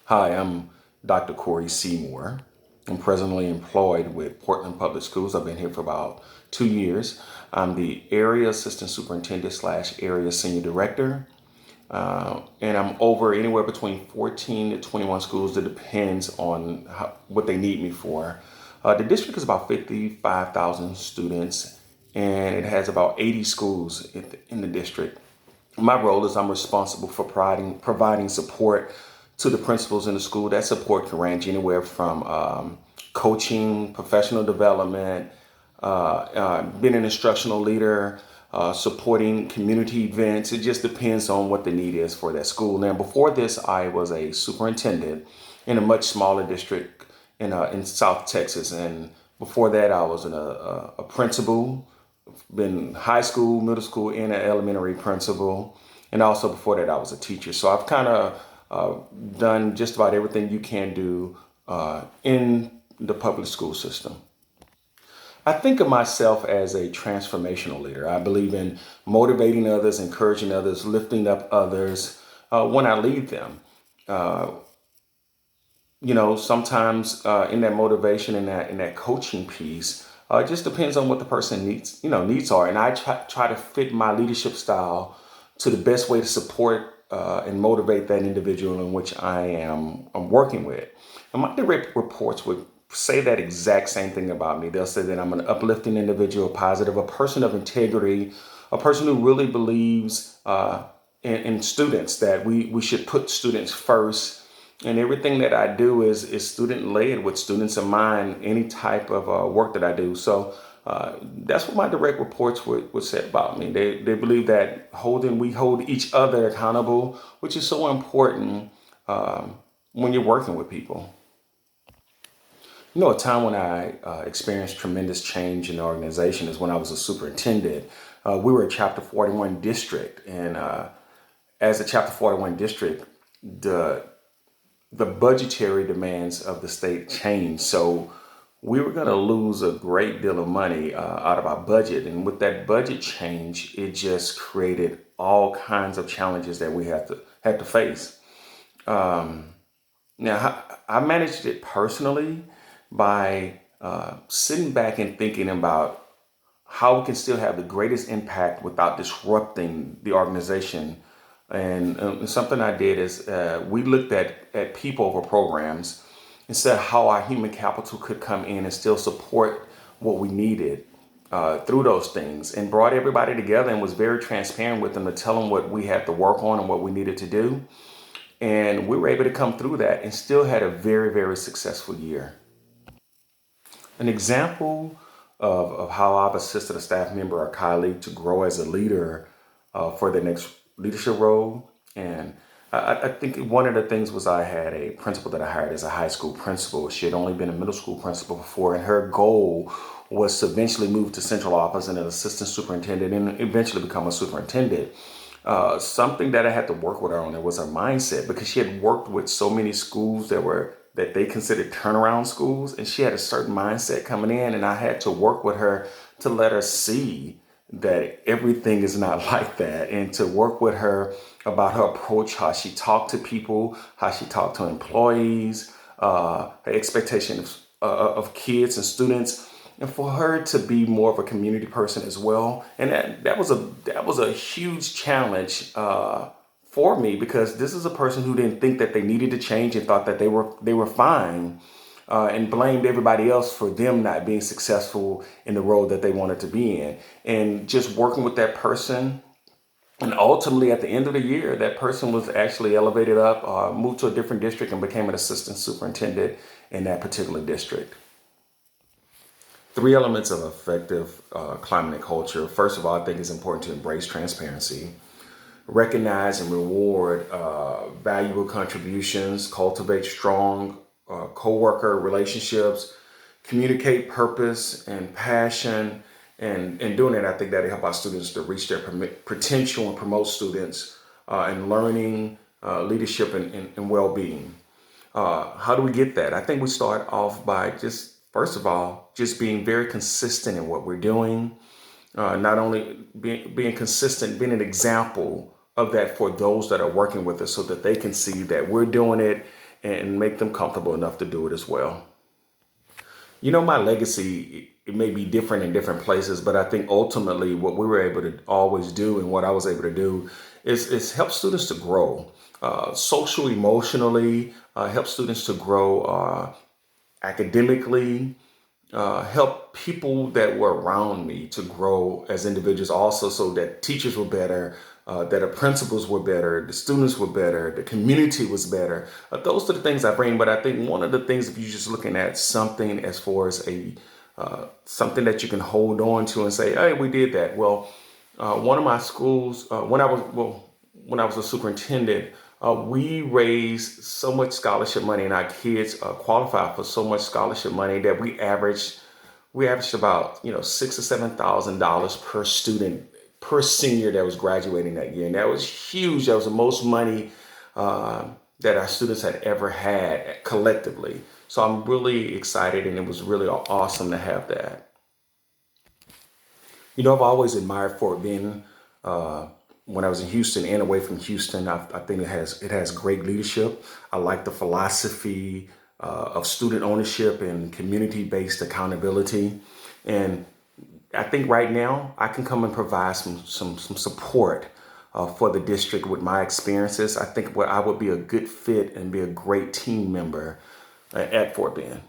Hi, I'm Dr. Corey Seymour. I'm presently employed with Portland Public Schools. I've been here for about 2 years. I'm the Area Assistant Superintendent / Area Senior Director. And I'm over anywhere between 14 to 21 schools. It depends on what they need me for. The district is about 55,000 students, and it has about 80 schools in the district. My role is I'm responsible for providing support to the principals in the school. That support can range anywhere from coaching, professional development, being an instructional leader, supporting community events. It just depends on what the need is for that school. Now, before this, I was a superintendent in a much smaller district in South Texas, and before that, I was a principal, been high school, middle school, and an elementary principal. And also before that, I was a teacher. So I've kind of done just about everything you can do in the public school system. I think of myself as a transformational leader. I believe in motivating others, encouraging others, lifting up others when I lead them. Uh, sometimes in that motivation, in that coaching piece, it just depends on what the person needs are. And I try to fit my leadership style to the best way to support and motivate that individual in which I'm working with. And my direct reports would say that exact same thing about me. They'll say that I'm an uplifting individual, positive, a person of integrity, a person who really believes in students, that we should put students first. And everything that I do is student led, with students in mind, any type of work that I do. So that's what my direct reports would say about me. They believe that we hold each other accountable, which is so important when you're working with people. A time when I experienced tremendous change in the organization is when I was a superintendent. We were a Chapter 41 district, and as a Chapter 41 district, the budgetary demands of the state changed. So we were going to lose a great deal of money out of our budget. And with that budget change, it just created all kinds of challenges that we had to face. Now, I managed it personally by sitting back and thinking about how we can still have the greatest impact without disrupting the organization. And something I did is we looked at people over programs and said how our human capital could come in and still support what we needed through those things, and brought everybody together and was very transparent with them to tell them what we had to work on and what we needed to do. And we were able to come through that and still had a very, very successful year. An example of how I've assisted a staff member or colleague to grow as a leader for the next leadership role. And I think one of the things was I had a principal that I hired as a high school principal. She had only been a middle school principal before, and her goal was to eventually move to central office and an assistant superintendent and eventually become a superintendent. Something that I had to work with her on, it was her mindset, because she had worked with so many schools that they considered turnaround schools, and she had a certain mindset coming in, and I had to work with her to let her see that everything is not like that, and to work with her about her approach, how she talked to people, how she talked to employees, her expectations of kids and students, and for her to be more of a community person as well. And that was a huge challenge for me, because this is a person who didn't think that they needed to change and thought that they were fine, and blamed everybody else for them not being successful in the role that they wanted to be in. And just working with that person, and ultimately at the end of the year, that person was actually elevated up, moved to a different district, and became an assistant superintendent in that particular district. Three elements of effective climate and culture. First of all, I think it's important to embrace transparency, recognize and reward valuable contributions, cultivate strong co-worker relationships, communicate purpose and passion, and doing it, I think that'll help our students to reach their potential and promote students in learning, leadership, and well-being. How do we get that? I think we start off by first of all, just being very consistent in what we're doing. Not only being consistent, being an example of that for those that are working with us, so that they can see that we're doing it and make them comfortable enough to do it as well. You know, my legacy, it may be different in different places, but I think ultimately what we were able to always do and what I was able to do is help students to grow social, emotionally, help students to grow academically, help people that were around me to grow as individuals also, so that teachers were better, that the principals were better, the students were better, the community was better. Those are the things I bring. But I think one of the things, if you're just looking at something as far as a something that you can hold on to and say, hey, we did that. Well, one of my schools, when I was a superintendent, we raised so much scholarship money, and our kids qualified for so much scholarship money that we averaged about $6,000 or $7,000 per student per senior that was graduating that year, and that was huge. That was the most money that our students had ever had collectively. So I'm really excited, and it was really awesome to have that. You know, I've always admired Fort Benning. When I was in Houston and away from Houston, I think it has great leadership. I like the philosophy of student ownership and community-based accountability. And I think right now I can come and provide some support for the district with my experiences. I think where I would be a good fit and be a great team member at Fort Benning.